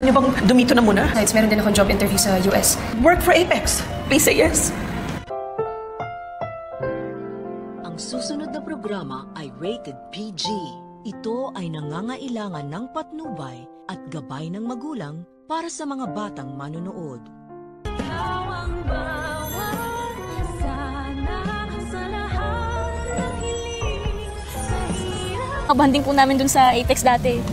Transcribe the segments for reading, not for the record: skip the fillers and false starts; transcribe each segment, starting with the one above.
Niyo bang dumito na muna? Besides, meron din akong job interview sa US. Work for Apex. Please say yes. Ang susunod na programa ay rated PG. Ito ay nangangailangan ng patnubay at gabay ng magulang para sa mga batang manonood. Kabanding po namin dun sa Apex dati.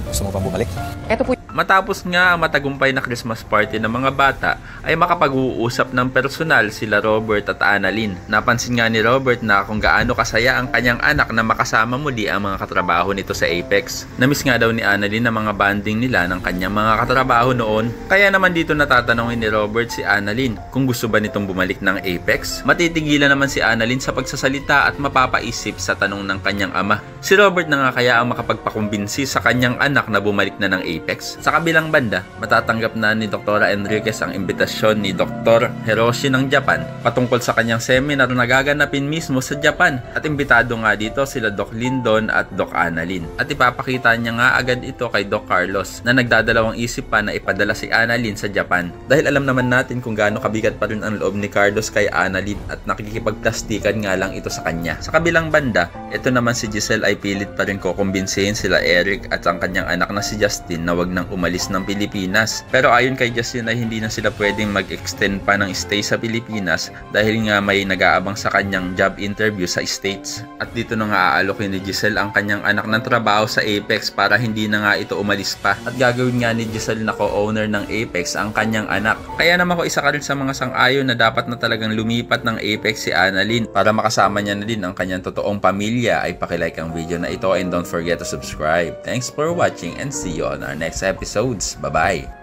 Gusto mo pang bumalik? Ito po. Matapos nga ang matagumpay na Christmas party ng mga bata, ay makapag-uusap ng personal sila Robert at Annalyn. Napansin nga ni Robert na kung gaano kasaya ang kanyang anak na makasama muli ang mga katrabaho nito sa Apex. Namiss nga daw ni Annalyn ang mga banding nila ng kanyang mga katrabaho noon. Kaya naman dito natatanungin ni Robert si Annalyn kung gusto ba nitong bumalik ng Apex. Matitigilan naman si Annalyn sa pagsasalita at mapapaisip sa tanong ng kanyang ama. Si Robert na nga kaya ang makapagpakumbinsi sa kanyang anak na bumalik na ng Apex. Sa kabilang banda, matatanggap na ni Dr. Enriquez ang imbitasyon ni Dr. Hiroshi ng Japan patungkol sa kanyang seminar na gaganapin mismo sa Japan, at imbitado nga dito sila Doc Lindon at Doc Annalyn. At ipapakita niya nga agad ito kay Doc Carlos na nagdadalawang isip pa na ipadala si Annalyn sa Japan, dahil alam naman natin kung gaano kabigat pa rin ang loob ni Carlos kay Annalyn at nakikipagplastikan nga lang ito sa kanya. Sa kabilang banda, ito naman si Giselle ay pilit pa rin kukumbinsihin sila Eric at ang kanyang anak na si Justin na wag nang umalis ng Pilipinas. Pero ayon kay Justin ay hindi na sila pwedeng mag-extend pa ng stay sa Pilipinas dahil nga may nag-aabang sa kanyang job interview sa States. At dito na nga aalokin ni Giselle ang kanyang anak ng trabaho sa Apex para hindi na nga ito umalis pa. At gagawin nga ni Giselle na co-owner ng Apex ang kanyang anak. Kaya naman ko isa ka rin sa mga sang-ayon na dapat na talagang lumipat ng Apex si Annalyn para makasama niya na din ang kanyang totoong pamilya. Ay pakilike ang video na ito and don't forget to subscribe. Thanks for watching and see you on our next episodes. Bye-bye!